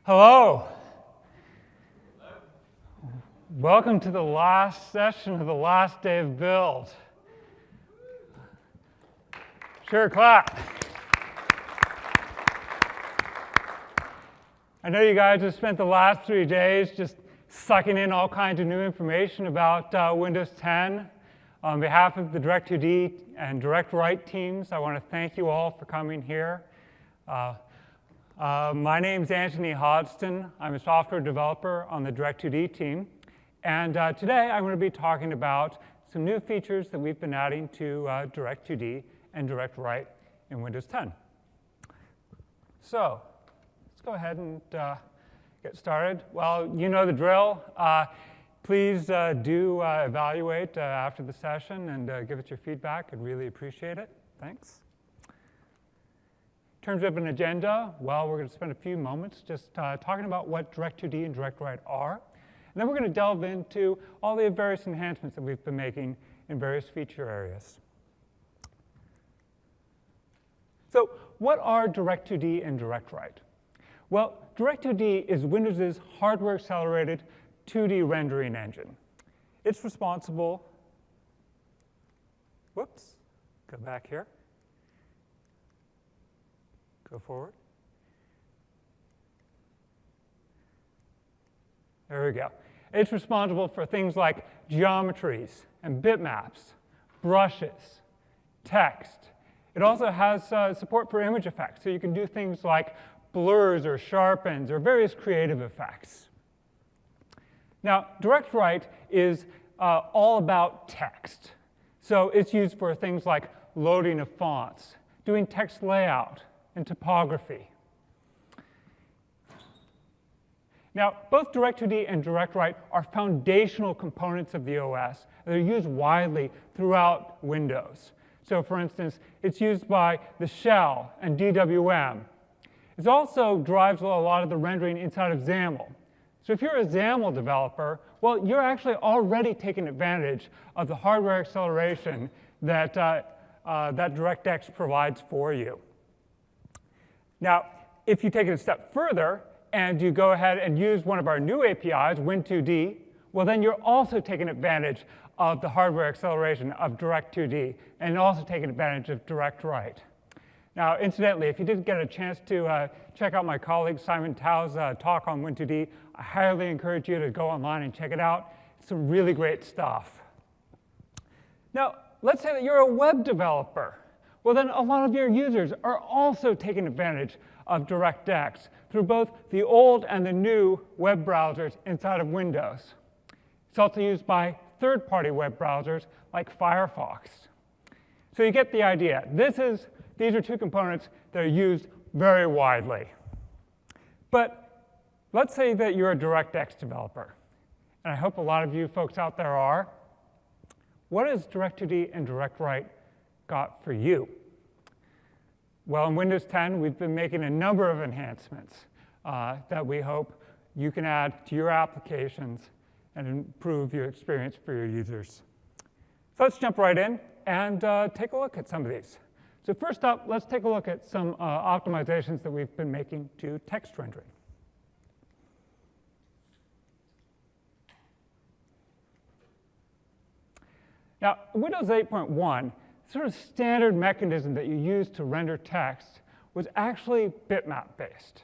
Hello. Welcome to the last session of the last day of build. Sure, clap. I know you guys have spent the last 3 days just sucking in all kinds of new information about Windows 10. On behalf of the Direct2D and DirectWrite teams, I want to thank you all for coming here. My name's Anthony Hodgson. I'm a software developer on the Direct2D team. And today I'm going to be talking about some new features that we've been adding to Direct2D and DirectWrite in Windows 10. So let's go ahead and get started. Well, you know the drill. Please do evaluate after the session and give us your feedback. I'd really appreciate it. Thanks. In terms of an agenda, well, we're going to spend a few moments just talking about what Direct2D and DirectWrite are. And then we're going to delve into all the various enhancements that we've been making in various feature areas. So what are Direct2D and DirectWrite? Well, Direct2D is Windows' hardware-accelerated 2D rendering engine. It's responsible, whoops, go back here. Go forward. There we go. It's responsible for things like geometries and bitmaps, brushes, text. It also has support for image effects, so you can do things like blurs or sharpens or various creative effects. Now, DirectWrite is all about text. So it's used for things like loading of fonts, doing text layout, and typography. Now, both Direct2D and DirectWrite are foundational components of the OS. They're used widely throughout Windows. So for instance, it's used by the shell and DWM. It also drives a lot of the rendering inside of XAML. So if you're a XAML developer, well, you're actually already taking advantage of the hardware acceleration that, that DirectX provides for you. Now, if you take it a step further and you go ahead and use one of our new APIs, Win2D, well, then you're also taking advantage of the hardware acceleration of Direct2D and also taking advantage of DirectWrite. Now, incidentally, if you didn't get a chance to check out my colleague Simon Tao's talk on Win2D, I highly encourage you to go online and check it out. It's some really great stuff. Now, let's say that you're a web developer. Well, then a lot of your users are also taking advantage of DirectX through both the old and the new web browsers inside of Windows. It's also used by third-party web browsers like Firefox. So you get the idea. These are two components that are used very widely. But let's say that you're a DirectX developer, and I hope a lot of you folks out there are. What has Direct2D and DirectWrite got for you? Well, in Windows 10, we've been making a number of enhancements that we hope you can add to your applications and improve your experience for your users. So let's jump right in and take a look at some of these. So first up, let's take a look at some optimizations that we've been making to text rendering. Now, Windows 8.1, sort of standard mechanism that you use to render text was actually bitmap-based.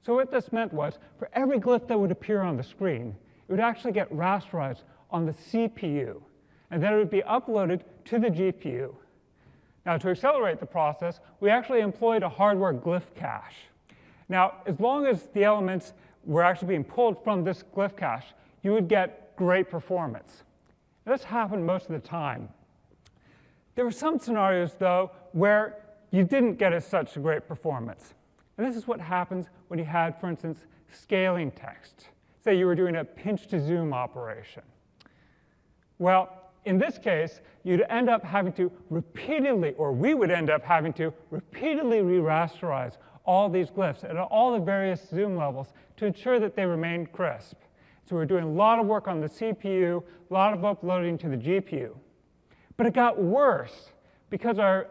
So what this meant was, for every glyph that would appear on the screen, it would actually get rasterized on the CPU, and then it would be uploaded to the GPU. Now, to accelerate the process, we actually employed a hardware glyph cache. Now, as long as the elements were actually being pulled from this glyph cache, you would get great performance. This happened most of the time. There were some scenarios, though, where you didn't get such a great performance. And this is what happens when you had, for instance, scaling text. Say you were doing a pinch-to-zoom operation. Well, in this case, you'd end up having to repeatedly, or we would end up having to repeatedly re-rasterize all these glyphs at all the various zoom levels to ensure that they remain crisp. So we're doing a lot of work on the CPU, a lot of uploading to the GPU. But it got worse because our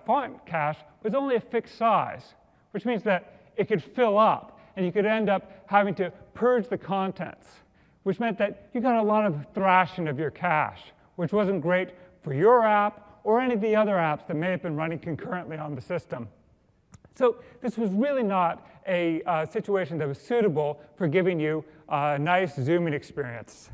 font cache was only a fixed size, which means that it could fill up. and you could end up having to purge the contents, which meant that you got a lot of thrashing of your cache, which wasn't great for your app or any of the other apps that may have been running concurrently on the system. So this was really not a situation that was suitable for giving you a nice zooming experience.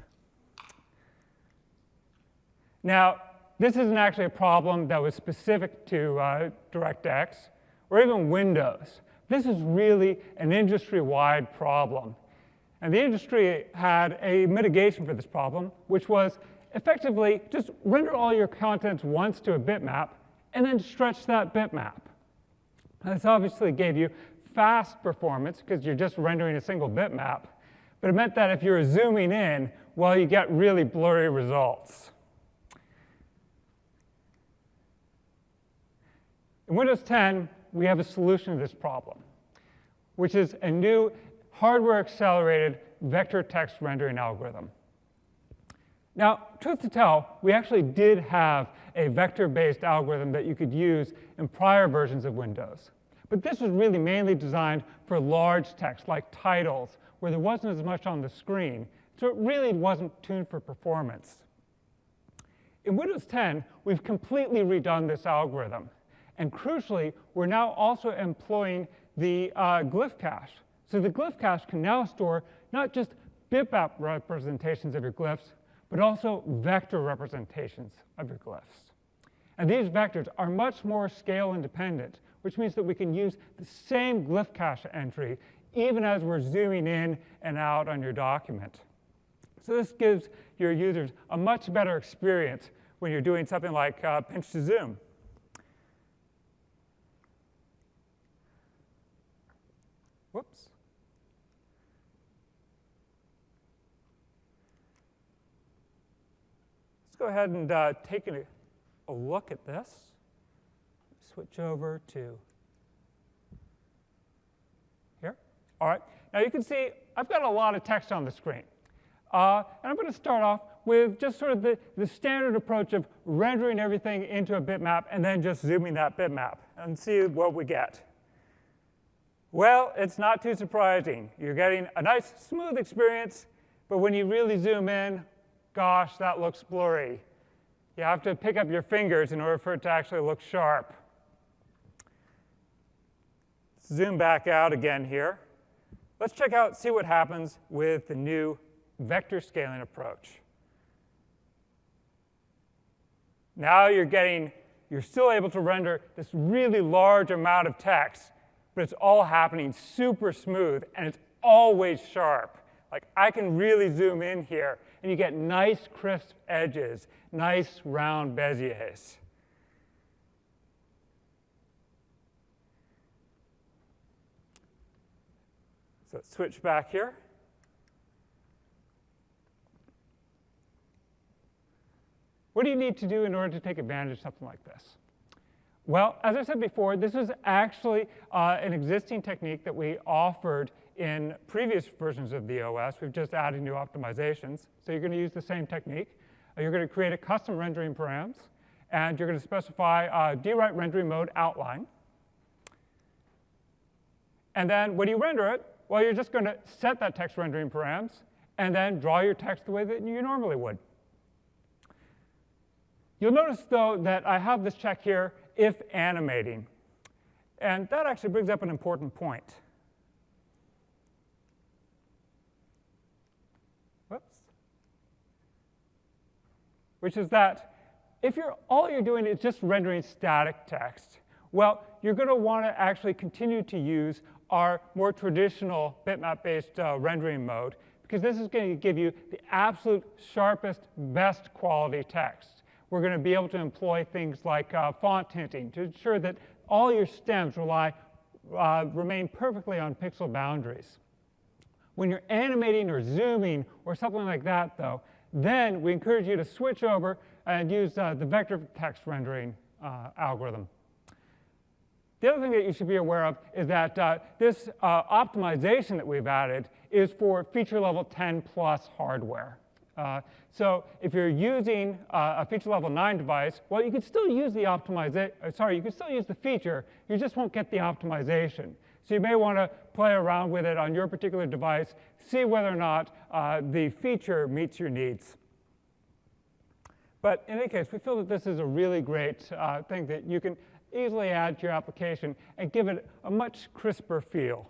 Now, this isn't actually a problem that was specific to DirectX or even Windows. This is really an industry-wide problem. And the industry had a mitigation for this problem, which was effectively just render all your contents once to a bitmap and then stretch that bitmap. And this obviously gave you fast performance because you're just rendering a single bitmap, but it meant that if you were zooming in, well, you get really blurry results. In Windows 10, we have a solution to this problem, which is a new hardware-accelerated vector text rendering algorithm. Now, truth to tell, we actually did have a vector-based algorithm that you could use in prior versions of Windows. But this was really mainly designed for large text, like titles, where there wasn't as much on the screen, so it really wasn't tuned for performance. In Windows 10, we've completely redone this algorithm. And crucially, we're now also employing the glyph cache. So the glyph cache can now store not just bitmap representations of your glyphs, but also vector representations of your glyphs. And these vectors are much more scale independent, which means that we can use the same glyph cache entry even as we're zooming in and out on your document. So this gives your users a much better experience when you're doing something like pinch to zoom. Whoops. Let's go ahead and take a look at this. Switch over to here. All right. Now you can see I've got a lot of text on the screen. And I'm going to start off with just sort of the standard approach of rendering everything into a bitmap and then just zooming that bitmap and see what we get. Well, it's not too surprising. You're getting a nice, smooth experience, but when you really zoom in, gosh, that looks blurry. You have to pick up your fingers in order for it to actually look sharp. Let's zoom back out again here. Let's check out, see what happens with the new vector scaling approach. Now you're still able to render this really large amount of text, but it's all happening super smooth, and it's always sharp. Like, I can really zoom in here, and you get nice, crisp edges, nice, round Beziers. So let's switch back here. What do you need to do in order to take advantage of something like this? Well, as I said before, this is actually an existing technique that we offered in previous versions of the OS. We've just added new optimizations. So you're going to use the same technique. You're going to create a custom rendering params, and you're going to specify a DirectWrite rendering mode outline. And then when you render it, well, you're just going to set that text rendering params and then draw your text the way that you normally would. You'll notice, though, that I have this check here, if animating. And that actually brings up an important point. Whoops. Which is that if all you're doing is just rendering static text, well, you're going to want to actually continue to use our more traditional bitmap-based rendering mode, because this is going to give you the absolute sharpest, best quality text. We're going to be able to employ things like font tinting to ensure that all your stems remain perfectly on pixel boundaries. When you're animating or zooming or something like that, though, then we encourage you to switch over and use the vector text rendering algorithm. The other thing that you should be aware of is that this optimization that we've added is for feature level 10 plus hardware. So if you're using a feature level 9 device, well, you can still use the you can still use the feature, you just won't get the optimization. So you may want to play around with it on your particular device, see whether or not the feature meets your needs. But in any case, we feel that this is a really great thing that you can easily add to your application and give it a much crisper feel.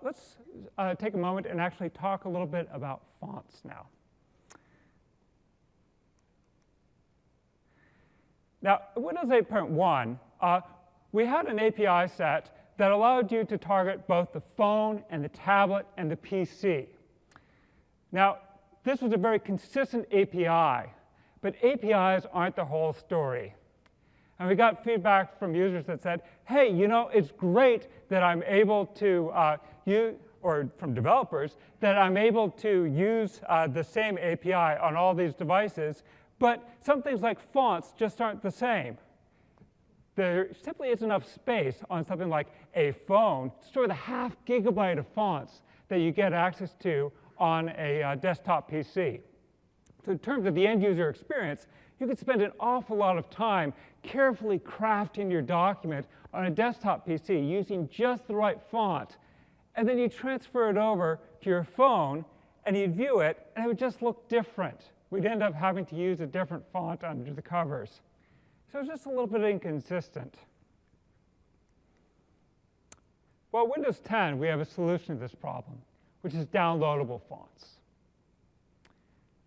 Let's take a moment and actually talk a little bit about fonts now. Now, in Windows 8.1, we had an API set that allowed you to target both the phone and the tablet and the PC. Now, this was a very consistent API, but APIs aren't the whole story. And we got feedback from users that said, hey, you know, it's great that I'm able to or from developers, that I'm able to use the same API on all these devices, but some things like fonts just aren't the same. There simply isn't enough space on something like a phone to store the ½ gigabyte of fonts that you get access to on a desktop PC. So in terms of the end user experience, you could spend an awful lot of time carefully crafting your document on a desktop PC using just the right font. And then you transfer it over to your phone and you'd view it and it would just look different. We'd end up having to use a different font under the covers. So it's just a little bit inconsistent. Well, Windows 10, we have a solution to this problem, which is downloadable fonts.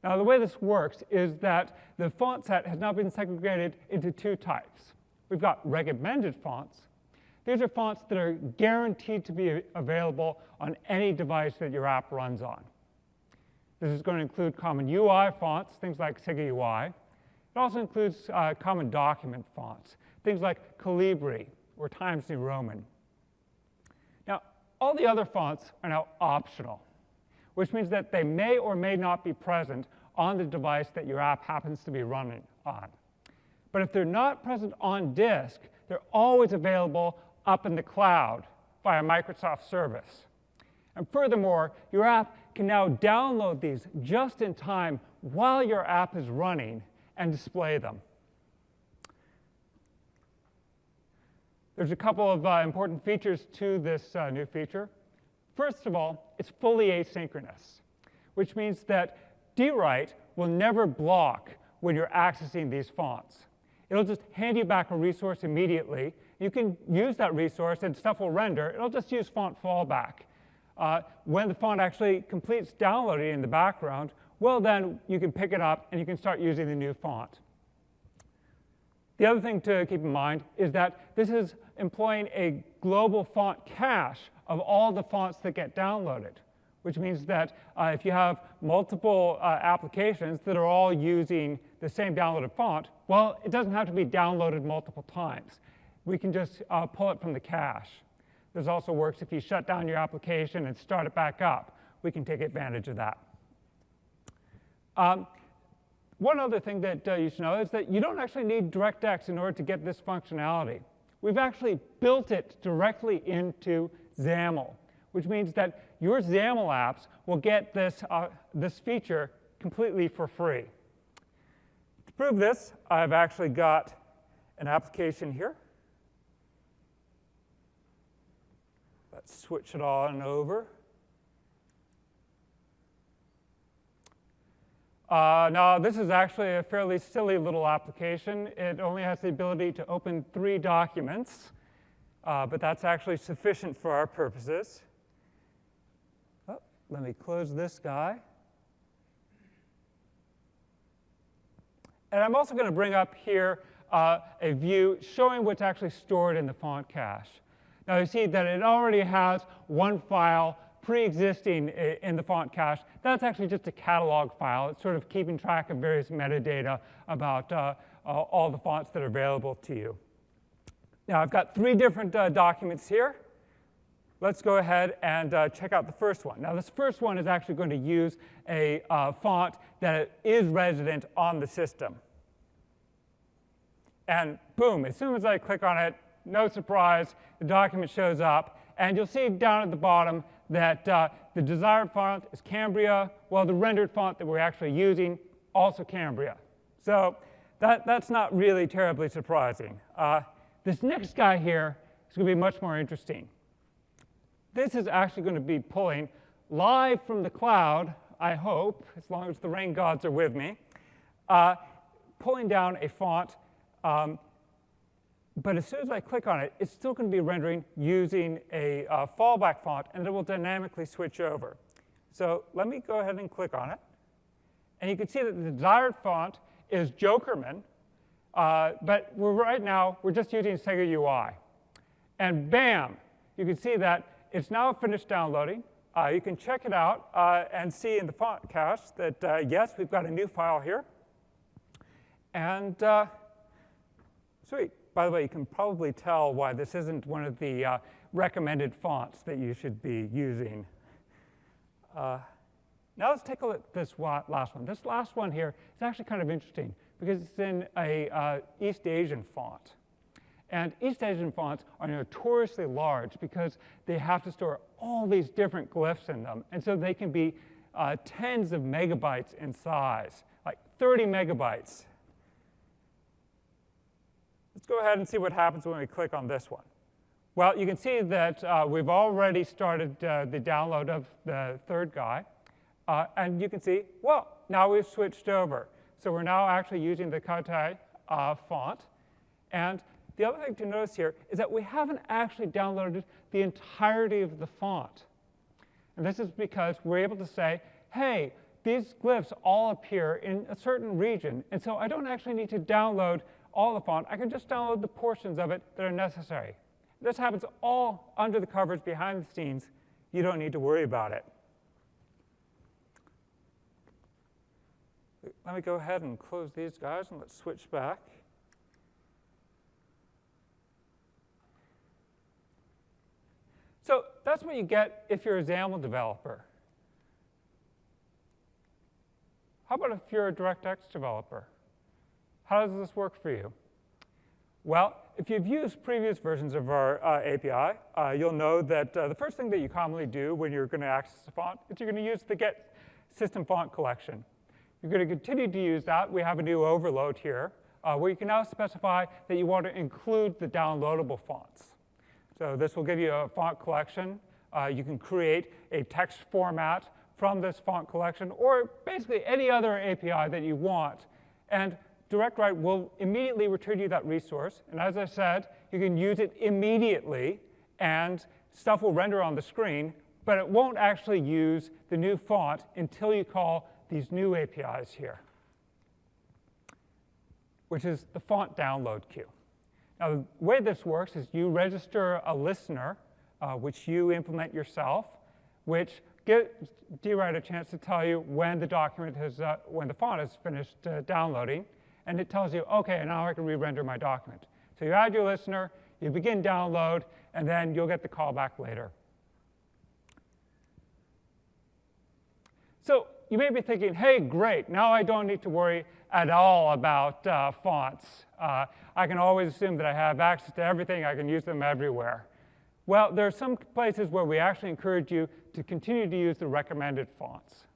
Now, the way this works is that the font set has now been segregated into two types. We've got recommended fonts. These are fonts that are guaranteed to be available on any device that your app runs on. This is going to include common UI fonts, things like Siga UI. It also includes common document fonts, things like Calibri or Times New Roman. Now, all the other fonts are now optional, which means that they may or may not be present on the device that your app happens to be running on. But if they're not present on disk, they're always available up in the cloud via Microsoft service. And furthermore, your app can now download these just in time while your app is running and display them. There's a couple of important features to this new feature. First of all, it's fully asynchronous, which means that DirectWrite will never block when you're accessing these fonts. It'll just hand you back a resource immediately. You can use that resource and stuff will render. It'll just use font fallback. When the font actually completes downloading in the background, well, then you can pick it up and you can start using the new font. The other thing to keep in mind is that this is employing a global font cache of all the fonts that get downloaded, which means that if you have multiple applications that are all using the same downloaded font, well, it doesn't have to be downloaded multiple times. We can just pull it from the cache. This also works if you shut down your application and start it back up. We can take advantage of that. One other thing that you should know is that you don't actually need DirectX in order to get this functionality. We've actually built it directly into XAML, which means that your XAML apps will get this, this feature completely for free. To prove this, I've actually got an application here. Let's switch it on over. Now, this is actually a fairly silly little application. It only has the ability to open 3 documents, but that's actually sufficient for our purposes. Oh, let me close this guy. And I'm also going to bring up here a view showing what's actually stored in the font cache. Now, you see that it already has one file pre-existing in the font cache. That's actually just a catalog file. It's sort of keeping track of various metadata about all the fonts that are available to you. Now, I've got 3 different documents here. Let's go ahead and check out the first one. Now, this first one is actually going to use a font that is resident on the system. And boom, as soon as I click on it, no surprise, the document shows up. And you'll see down at the bottom that the desired font is Cambria, while the rendered font that we're actually using, also Cambria. So that's not really terribly surprising. This next guy here is going to be much more interesting. This is actually going to be pulling live from the cloud, I hope, as long as the rain gods are with me, pulling down a font. But as soon as I click on it, it's still going to be rendering using a fallback font, and it will dynamically switch over. So let me go ahead and click on it. And you can see that the desired font is Jokerman, but right now we're just using Sega UI. And bam, you can see that it's now finished downloading. You can check it out and see in the font cache that, yes, we've got a new file here. And sweet. By the way, you can probably tell why this isn't one of the recommended fonts that you should be using. Now let's take a look at this last one. This last one here is actually kind of interesting because it's in a East Asian font. And East Asian fonts are notoriously large because they have to store all these different glyphs in them. And so they can be tens of megabytes in size, like 30 megabytes. Let's go ahead and see what happens when we click on this one. Well, you can see that we've already started the download of the third guy. And you can see, well, now we've switched over. So we're now actually using the Katai font. And the other thing to notice here is that we haven't actually downloaded the entirety of the font. And this is because we're able to say, hey, these glyphs all appear in a certain region. And so I don't actually need to download all the font. I can just download the portions of it that are necessary. This happens all under the covers, behind the scenes. You don't need to worry about it. Let me go ahead and close these guys, and let's switch back. So that's what you get if you're a XAML developer. How about if you're a DirectX developer? How does this work for you? Well, if you've used previous versions of our API, you'll know that the first thing that you commonly do when you're going to access a font is you're going to use the get system font collection. You're going to continue to use that. We have a new overload here where you can now specify that you want to include the downloadable fonts. So this will give you a font collection. You can create a text format from this font collection, or basically any other API that you want. And DirectWrite will immediately return you that resource. And as I said, you can use it immediately, and stuff will render on the screen, but it won't actually use the new font until you call these new APIs here, which is the font download queue. Now, the way this works is you register a listener, which you implement yourself, which gives DWrite a chance to tell you when the document has, when the font is finished downloading, and it tells you, okay, now I can re-render my document. So you add your listener, you begin download, and then you'll get the callback later. So you may be thinking, hey, great, now I don't need to worry at all about fonts. I can always assume that I have access to everything. I can use them everywhere. Well, there are some places where we actually encourage you to continue to use the recommended fonts.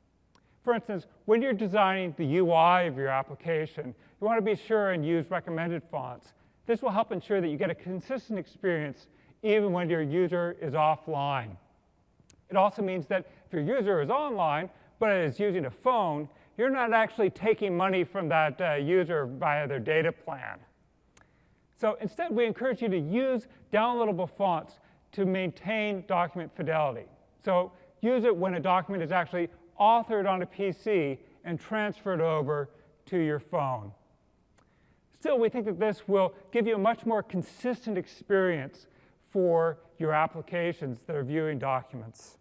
For instance, when you're designing the UI of your application, you want to be sure and use recommended fonts. This will help ensure that you get a consistent experience even when your user is offline. It also means that if your user is online, but is using a phone, you're not actually taking money from that user via their data plan. So instead, we encourage you to use downloadable fonts to maintain document fidelity. So use it when a document is actually authored on a PC and transferred over to your phone. Still, we think that this will give you a much more consistent experience for your applications that are viewing documents.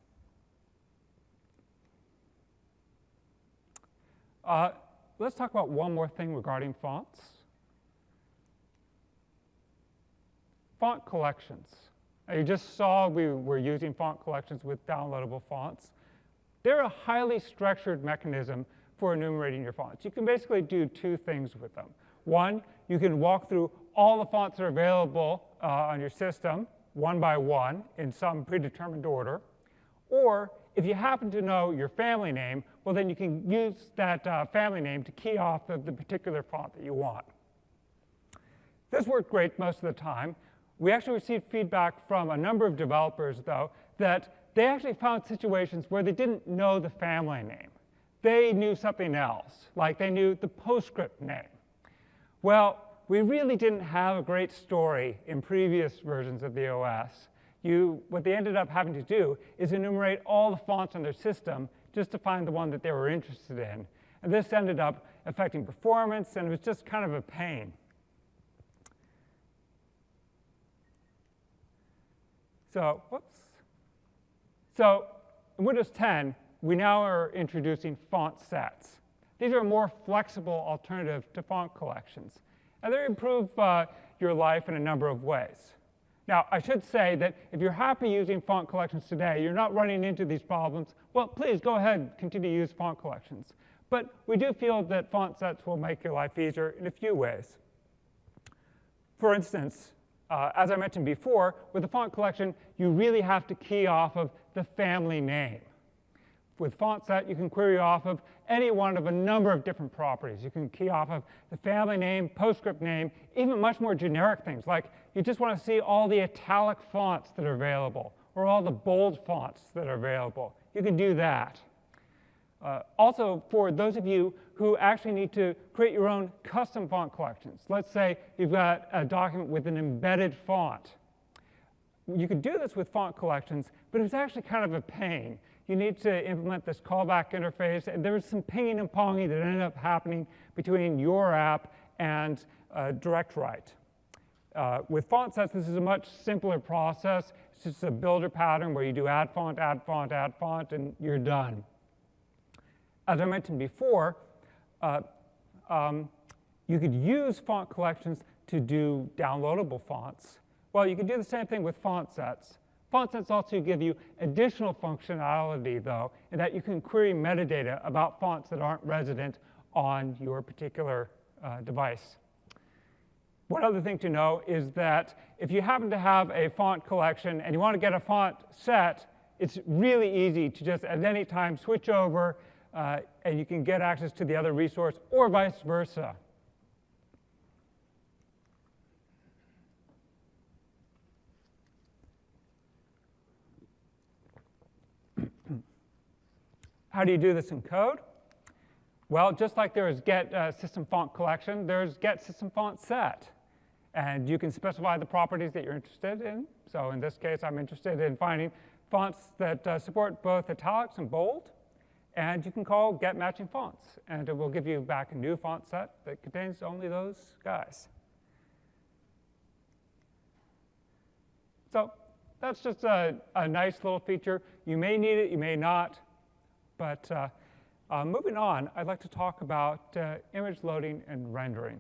Let's talk about one more thing regarding fonts. Font collections. Now, you just saw we were using font collections with downloadable fonts. They're a highly structured mechanism for enumerating your fonts. You can basically do two things with them. One, you can walk through all the fonts that are available on your system, one by one, in some predetermined order. Or, if you happen to know your family name, well, then you can use that family name to key off of the particular font that you want. This worked great most of the time. We actually received feedback from a number of developers, though, that they actually found situations where they didn't know the family name. They knew something else, like they knew the PostScript name. Well, we really didn't have a great story in previous versions of the OS. What they ended up having to do is enumerate all the fonts on their system just to find the one that they were interested in. And this ended up affecting performance, and it was just kind of a pain. So in Windows 10, we now are introducing font sets. These are a more flexible alternative to font collections, and they improve your life in a number of ways. Now, I should say that if you're happy using font collections today, you're not running into these problems, well, please go ahead and continue to use font collections. But we do feel that font sets will make your life easier in a few ways. For instance, as I mentioned before, with the font collection, you really have to key off of the family name. With font set, you can query off of any one of a number of different properties. You can key off of the family name, PostScript name, even much more generic things, like you just want to see all the italic fonts that are available, or all the bold fonts that are available. You can do that. Also, for those of you who actually need to create your own custom font collections, let's say you've got a document with an embedded font. You could do this with font collections, but it's actually kind of a pain. You need to implement this callback interface, and there was some pinging and ponging that ended up happening between your app and DirectWrite. With font sets, this is a much simpler process. It's just a builder pattern where you do add font, add font, add font, and you're done. As I mentioned before, you could use font collections to do downloadable fonts. Well, you can do the same thing with font sets. Font sets also give you additional functionality, though, in that you can query metadata about fonts that aren't resident on your particular device. One other thing to know is that if you happen to have a font collection and you want to get a font set, it's really easy to just at any time switch over and you can get access to the other resource, or vice versa. How do you do this in code? Well, just like there is get system font collection, there's get system font set. And you can specify the properties that you're interested in. So in this case, I'm interested in finding fonts that support both italics and bold. And you can call get matching fonts, and it will give you back a new font set that contains only those guys. So that's just a nice little feature. You may need it, you may not. But moving on, I'd like to talk about image loading and rendering.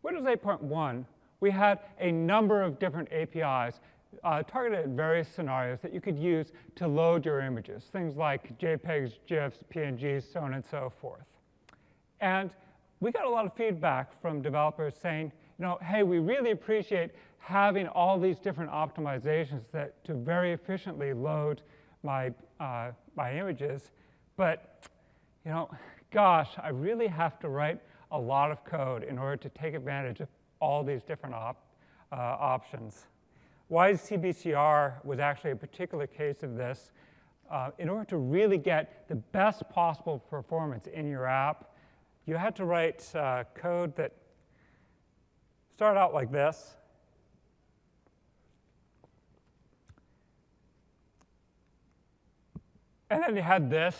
Windows 8.1, we had a number of different APIs targeted at various scenarios that you could use to load your images, things like JPEGs, GIFs, PNGs, so on and so forth. And we got a lot of feedback from developers saying, hey, we really appreciate having all these different optimizations to very efficiently load my images, but gosh, I really have to write a lot of code in order to take advantage of all these different options. WiseCBCR was actually a particular case of this. In order to really get the best possible performance in your app, you had to write code that started out like this. And then you had this.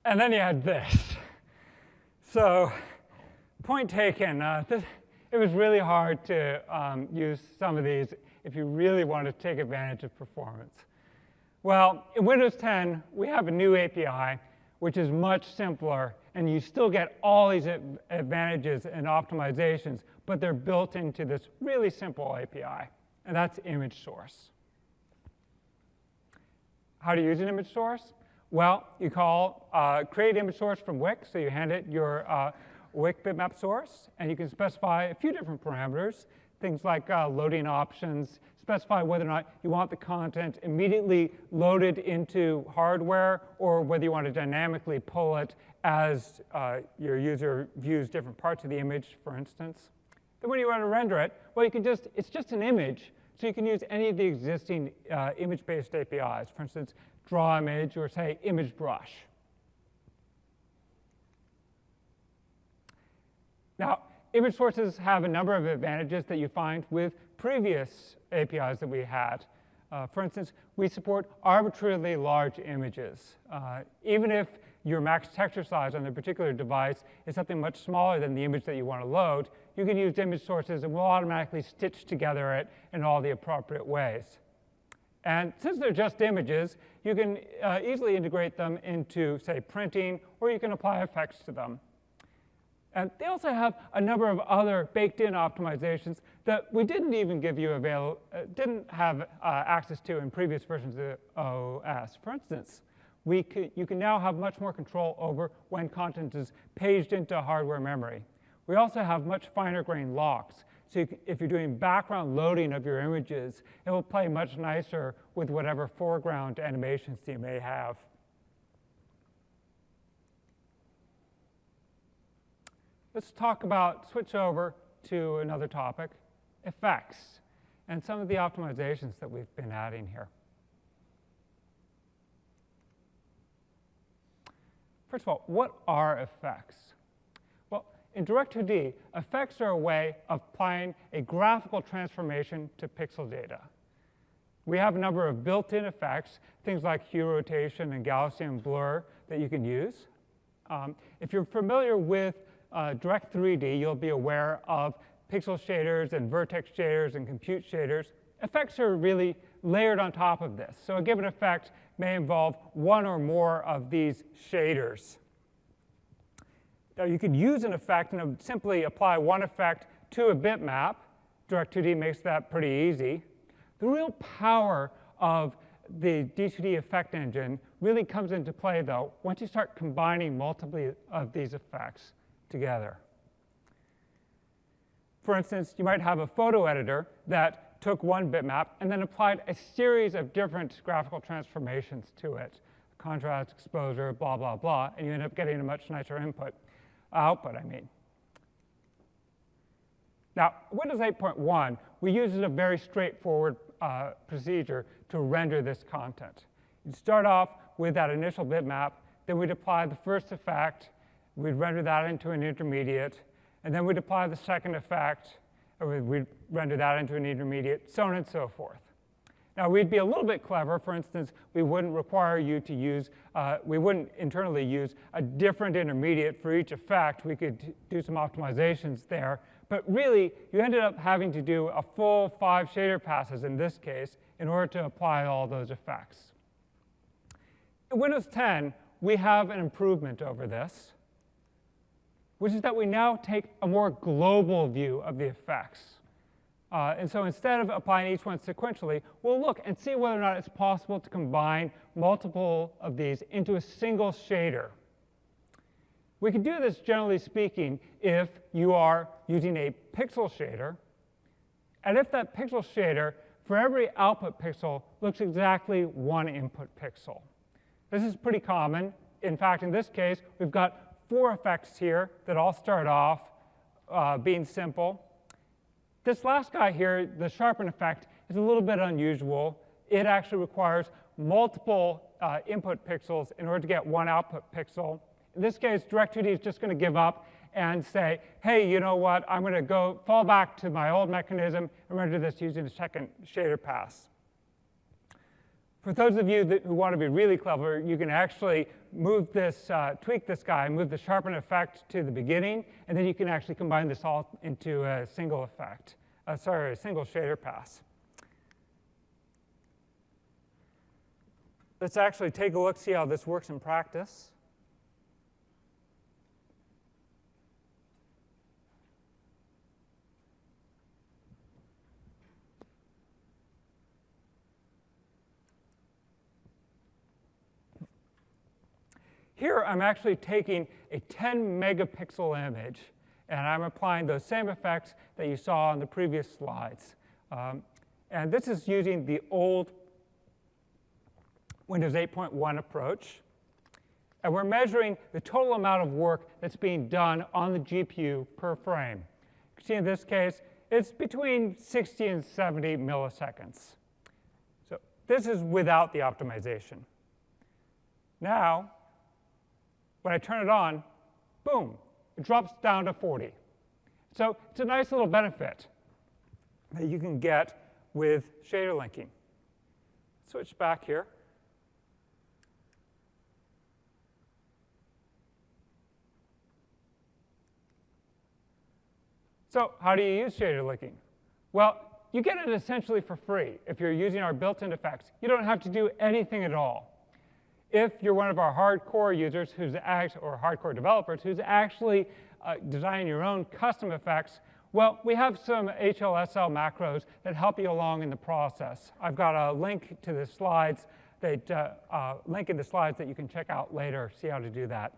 And then you had this. So, point taken. It was really hard to use some of these if you really want to take advantage of performance. Well, in Windows 10, we have a new API, which is much simpler, and you still get all these advantages and optimizations, but they're built into this really simple API, and that's image source. How do you use an image source? Well, you call create image source from Wix, so you hand it your Wix bitmap source, and you can specify a few different parameters, things like loading options, specify whether or not you want the content immediately loaded into hardware or whether you want to dynamically pull it as your user views different parts of the image, for instance. Then when you want to render it, well, it's just an image, so you can use any of the existing image-based APIs. For instance, draw image or say image brush. Now, image sources have a number of advantages that you find with previous APIs that we had. For instance, we support arbitrarily large images. Even if your max texture size on the particular device is something much smaller than the image that you want to load, you can use image sources and we'll automatically stitch together it in all the appropriate ways. And since they're just images, you can easily integrate them into, say, printing, or you can apply effects to them. And they also have a number of other baked-in optimizations that we didn't even give you didn't have access to in previous versions of the OS. For instance, you can now have much more control over when content is paged into hardware memory. We also have much finer-grained locks. So if you're doing background loading of your images, it will play much nicer with whatever foreground animations you may have. Let's switch over to another topic, effects, and some of the optimizations that we've been adding here. First of all, what are effects? Well, in Direct2D, effects are a way of applying a graphical transformation to pixel data. We have a number of built-in effects, things like hue rotation and Gaussian blur that you can use. If you're familiar with Direct3D, you'll be aware of pixel shaders and vertex shaders and compute shaders. Effects are really layered on top of this. So a given effect may involve one or more of these shaders. Now you could use an effect and simply apply one effect to a bitmap. Direct2D makes that pretty easy. The real power of the D2D effect engine really comes into play, though, once you start combining multiple of these effects together. For instance, you might have a photo editor that took one bitmap and then applied a series of different graphical transformations to it. Contrast, exposure, blah, blah, blah, and you end up getting a much nicer output, I mean. Now, Windows 8.1, we use a very straightforward procedure to render this content. You'd start off with that initial bitmap, then we'd apply the first effect, we'd render that into an intermediate, and then we'd apply the second effect, or we'd render that into an intermediate, so on and so forth. Now, we'd be a little bit clever. For instance, we wouldn't require you to use, we wouldn't internally use a different intermediate for each effect. We could do some optimizations there. But really, you ended up having to do a full 5 shader passes in this case in order to apply all those effects. In Windows 10, we have an improvement over this, which is that we now take a more global view of the effects. And so instead of applying each one sequentially, we'll look and see whether or not it's possible to combine multiple of these into a single shader. We can do this, generally speaking, if you are using a pixel shader, and if that pixel shader, for every output pixel, looks exactly one input pixel. This is pretty common. In fact, in this case, we've got 4 effects here that all start off being simple. This last guy here, the sharpen effect, is a little bit unusual. It actually requires multiple input pixels in order to get one output pixel. In this case, Direct2D is just going to give up and say, hey, you know what? I'm going to fall back to my old mechanism and render this using a second shader pass. For those of you who want to be really clever, you can actually move this, tweak this guy, move the sharpen effect to the beginning, and then you can actually combine this all into a single effect, a single shader pass. Let's actually take a look, see how this works in practice. Here, I'm actually taking a 10 megapixel image, And I'm applying those same effects that you saw on the previous slides. And this is using the old Windows 8.1 approach. And we're measuring the total amount of work that's being done on the GPU per frame. You can see in this case, it's between 60 and 70 milliseconds. So this is without the optimization. Now, when I turn it on, boom, it drops down to 40. So it's a nice little benefit that you can get with shader linking. Switch back here. So how do you use shader linking? Well, you get it essentially for free if you're using our built-in effects. You don't have to do anything at all. If you're one of our hardcore users or hardcore developers who's actually designing your own custom effects, well, we have some HLSL macros that help you along in the process. I've got a link to the slides link in the slides that you can check out later, see how to do that.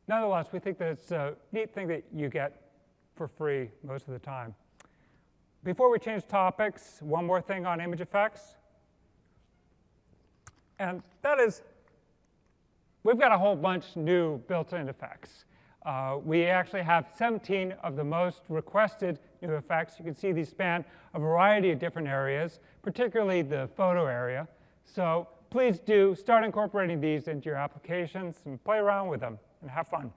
Nonetheless, we think that it's a neat thing that you get for free most of the time. Before we change topics, one more thing on image effects. And that is, we've got a whole bunch new built-in effects. We actually have 17 of the most requested new effects. You can see these span a variety of different areas, particularly the photo area. So please do start incorporating these into your applications and play around with them and have fun.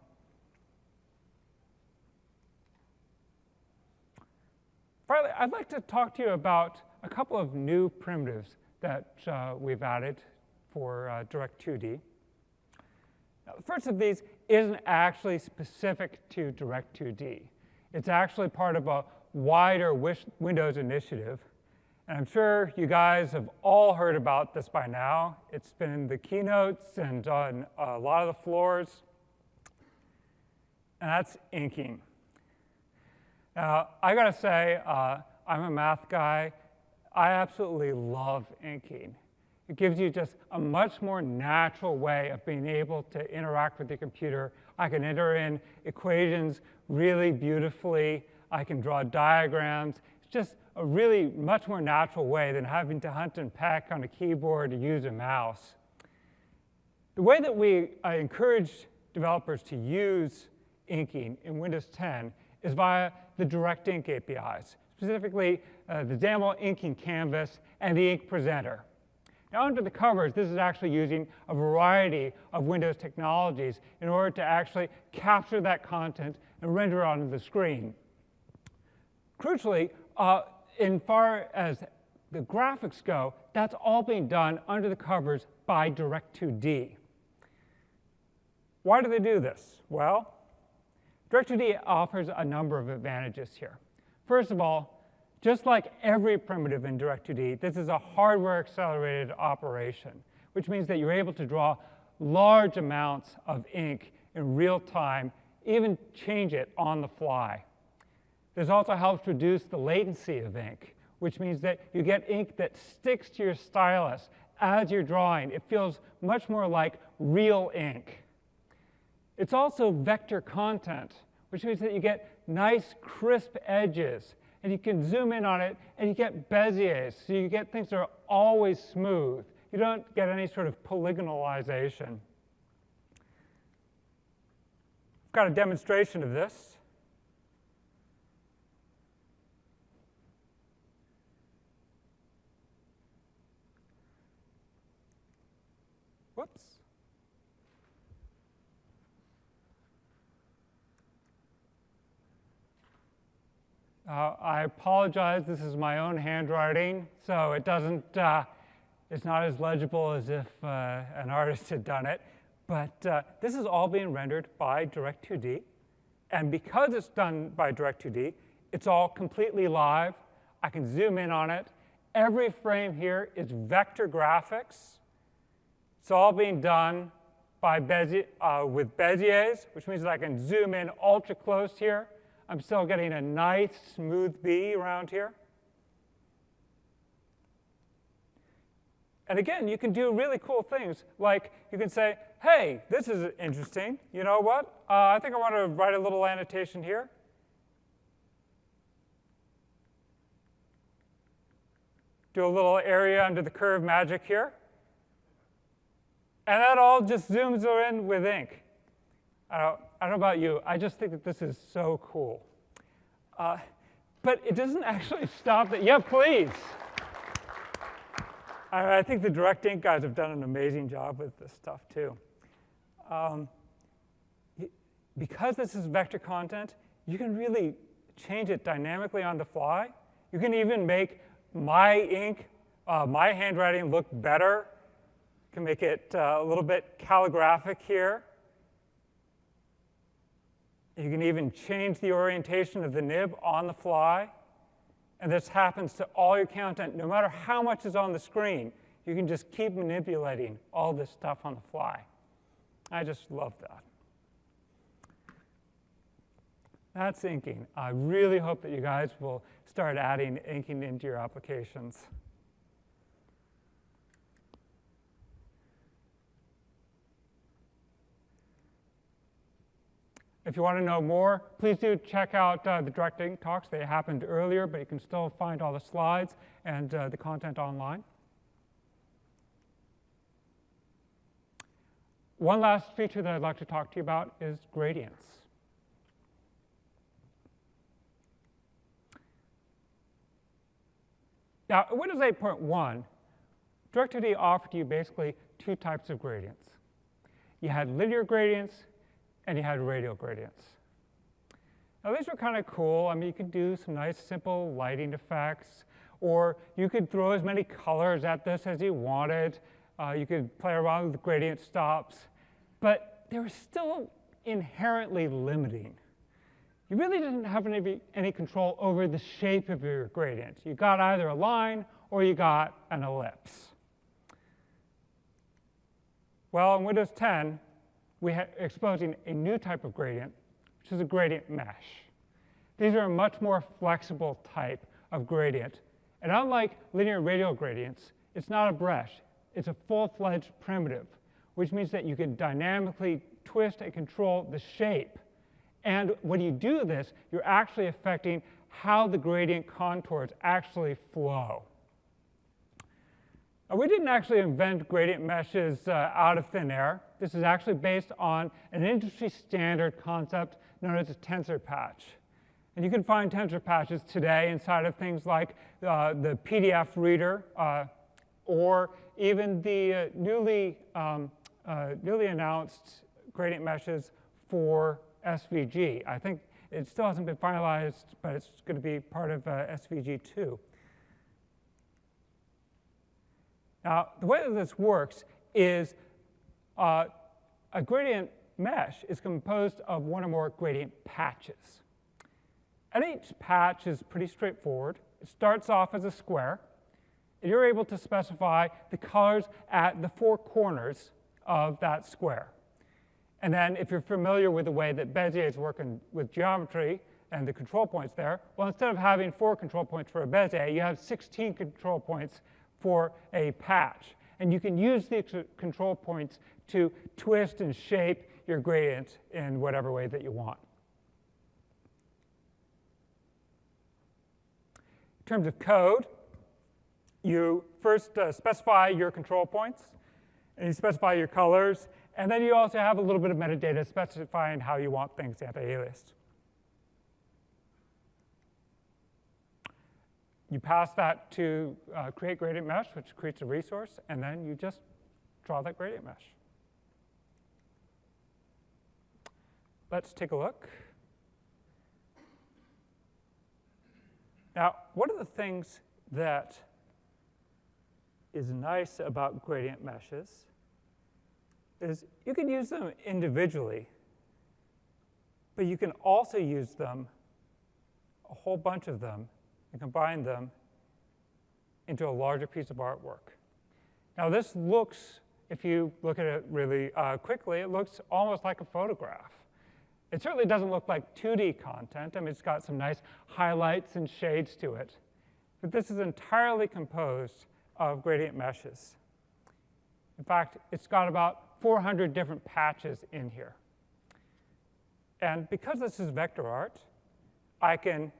Finally, I'd like to talk to you about a couple of new primitives that we've added for Direct2D. Now, the first of these isn't actually specific to Direct2D. It's actually part of a wider Windows initiative. And I'm sure you guys have all heard about this by now. It's been in the keynotes and on a lot of the floors. And that's inking. Now, I gotta say, I'm a math guy. I absolutely love inking. It gives you just a much more natural way of being able to interact with the computer. I can enter in equations really beautifully. I can draw diagrams. It's just a really much more natural way than having to hunt and peck on a keyboard to use a mouse. The way that we encourage developers to use inking in Windows 10 is via the Direct Ink APIs, specifically the XAML inking canvas and the ink presenter. Now, under the covers, this is actually using a variety of Windows technologies in order to actually capture that content and render it onto the screen. Crucially, in far as the graphics go, that's all being done under the covers by Direct2D. Why do they do this? Well, Direct2D offers a number of advantages here. First of all, just like every primitive in Direct2D, this is a hardware-accelerated operation, which means that you're able to draw large amounts of ink in real time, even change it on the fly. This also helps reduce the latency of ink, which means that you get ink that sticks to your stylus as you're drawing. It feels much more like real ink. It's also vector content, which means that you get nice, crisp edges, and you can zoom in on it, and you get Beziers, so you get things that are always smooth. You don't get any sort of polygonalization. I've got a demonstration of this. Whoops. I apologize, this is my own handwriting, so it doesn't, it's not as legible as if an artist had done it. But this is all being rendered by Direct2D. And because it's done by Direct2D, it's all completely live. I can zoom in on it. Every frame here is vector graphics. It's all being done by with Beziers, which means that I can zoom in ultra close here. I'm still getting a nice, smooth B around here. And again, you can do really cool things, like you can say, hey, this is interesting. You know what? I think I want to write a little annotation here. Do a little area under the curve magic here. And that all just zooms in with ink. I don't know about you. I just think that this is so cool. But it doesn't actually stop that. Yeah, please. I think the Direct Ink guys have done an amazing job with this stuff, too. Because this is vector content, you can really change it dynamically on the fly. You can even make my ink, my handwriting look better. You can make it a little bit calligraphic here. You can even change the orientation of the nib on the fly. And this happens to all your content. No matter how much is on the screen, you can just keep manipulating all this stuff on the fly. I just love that. That's inking. I really hope that you guys will start adding inking into your applications. If you want to know more, please do check out the Direct Ink talks. They happened earlier, but you can still find all the slides and the content online. One last feature that I'd like to talk to you about is gradients. Now, in Windows 8.1, Direct2D offered you basically two types of gradients. You had linear gradients, and you had radial gradients. Now these were kind of cool. I mean, you could do some nice simple lighting effects, or you could throw as many colors at this as you wanted. You could play around with the gradient stops, but they were still inherently limiting. You really didn't have any control over the shape of your gradient. You got either a line or you got an ellipse. Well, in Windows 10, we're exposing a new type of gradient, which is a gradient mesh. These are a much more flexible type of gradient. And unlike linear radial gradients, it's not a brush. It's a full-fledged primitive, which means that you can dynamically twist and control the shape. And when you do this, you're actually affecting how the gradient contours actually flow. Now, we didn't actually invent gradient meshes out of thin air. This is actually based on an industry standard concept known as a tensor patch. And you can find tensor patches today inside of things like the PDF reader or even the newly announced gradient meshes for SVG. I think it still hasn't been finalized, but it's going to be part of SVG 2. Now, the way that this works is a gradient mesh is composed of one or more gradient patches. And each patch is pretty straightforward. It starts off as a square, and you're able to specify the colors at the four corners of that square. And then if you're familiar with the way that Bezier is working with geometry and the control points there, well, instead of having 4 control points for a Bezier, you have 16 control points for a patch. And you can use these control points to twist and shape your gradient in whatever way that you want. In terms of code, you first specify your control points, and you specify your colors, and then you also have a little bit of metadata specifying how you want things anti-aliased. You pass that to create gradient mesh, which creates a resource, and then you just draw that gradient mesh. Let's take a look. Now, one of the things that is nice about gradient meshes is you can use them individually, but you can also use them, a whole bunch of them, and combine them into a larger piece of artwork. Now this looks, if you look at it really quickly, it looks almost like a photograph. It certainly doesn't look like 2D content. I mean, it's got some nice highlights and shades to it. But this is entirely composed of gradient meshes. In fact, it's got about 400 different patches in here. And because this is vector art, I can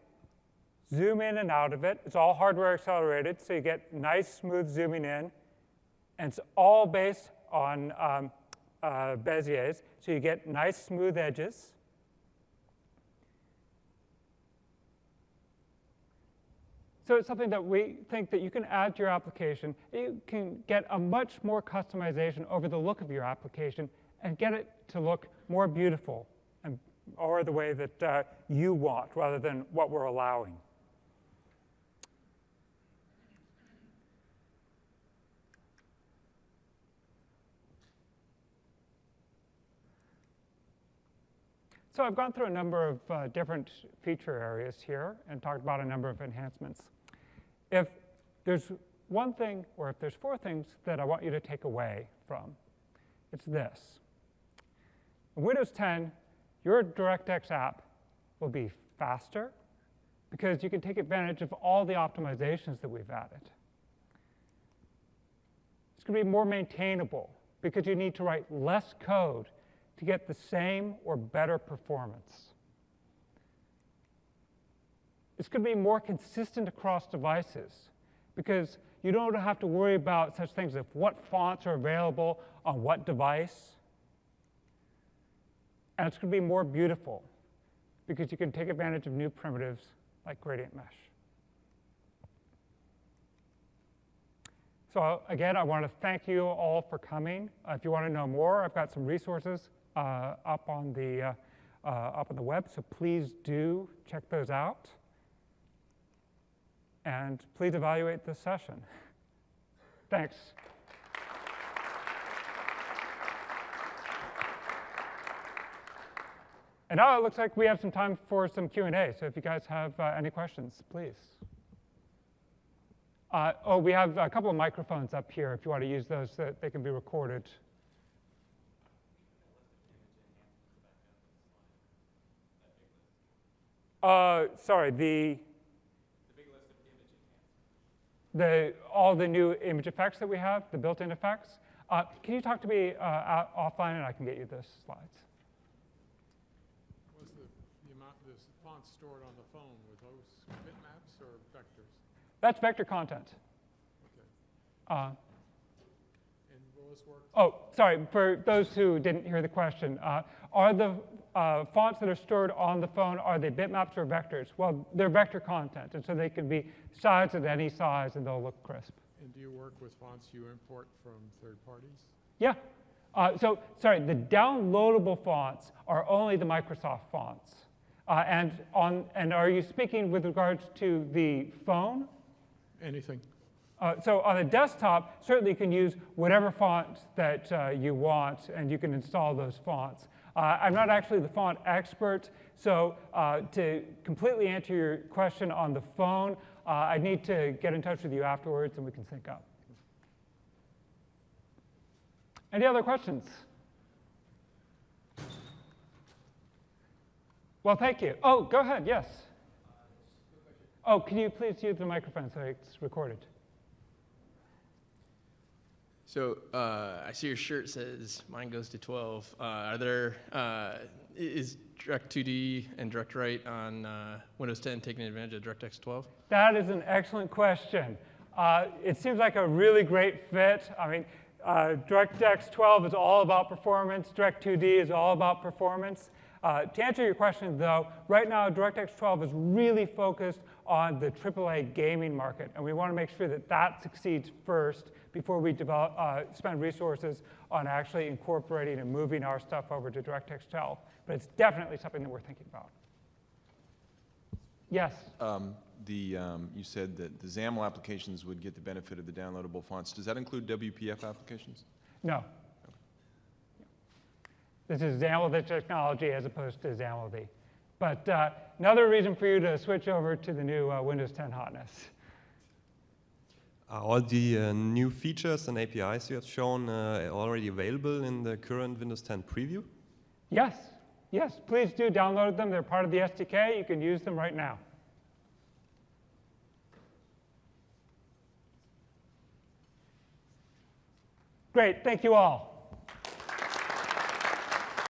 zoom in and out of it. It's all hardware accelerated, so you get nice, smooth zooming in. And it's all based on Bezier's, so you get nice, smooth edges. So it's something that we think that you can add to your application. You can get a much more customization over the look of your application and get it to look more beautiful and, or the way that you want rather than what we're allowing. So I've gone through a number of different feature areas here and talked about a number of enhancements. If there's one thing, or if there's four things that I want you to take away from, it's this. In Windows 10, your DirectX app will be faster because you can take advantage of all the optimizations that we've added. It's going to be more maintainable because you need to write less code to get the same or better performance. It's going to be more consistent across devices because you don't have to worry about such things as what fonts are available on what device. And it's going to be more beautiful because you can take advantage of new primitives like gradient mesh. So again, I want to thank you all for coming. If you want to know more, I've got some resources up on the web, so please do check those out. And please evaluate this session. Thanks. And now it looks like we have some time for some Q&A, so if you guys have any questions, please. Oh, we have a couple of microphones up here if you want to use those so that they can be recorded. Sorry, the big list of image enhancements. All the new image effects that we have, the built-in effects. Can you talk to me offline and I can get you those slides? Was the amount of this font stored on the phone, were those bitmaps or vectors? That's vector content. Okay. And will this work? Oh, sorry, for those who didn't hear the question, are the fonts that are stored on the phone, are they bitmaps or vectors? Well, they're vector content, and so they can be sized at any size and they'll look crisp. And do you work with fonts you import from third parties? Yeah. So, sorry, the downloadable fonts are only the Microsoft fonts. And are you speaking with regards to the phone? Anything. So on the desktop, certainly you can use whatever font that you want, and you can install those fonts. I'm not actually the font expert, so to completely answer your question on the phone, I need to get in touch with you afterwards, and we can sync up. Any other questions? Well, thank you. Oh, go ahead, yes. Oh, can you please use the microphone so it's recorded? So I see your shirt says mine goes to 12. Is Direct2D and DirectWrite on Windows 10 taking advantage of DirectX 12? That is an excellent question. It seems like a really great fit. I mean, DirectX 12 is all about performance. Direct2D is all about performance. To answer your question, though, right now DirectX 12 is really focused on the AAA gaming market, and we want to make sure that that succeeds first before we spend resources on actually incorporating and moving our stuff over to DirectX 12. But it's definitely something that we're thinking about. Yes? You said that the XAML applications would get the benefit of the downloadable fonts. Does that include WPF applications? No. This is XAML technology as opposed to XAML. But another reason for you to switch over to the new Windows 10 hotness. Are all the new features and APIs you have shown already available in the current Windows 10 preview? Yes. Yes, please do download them. They're part of the SDK. You can use them right now. Great, thank you all.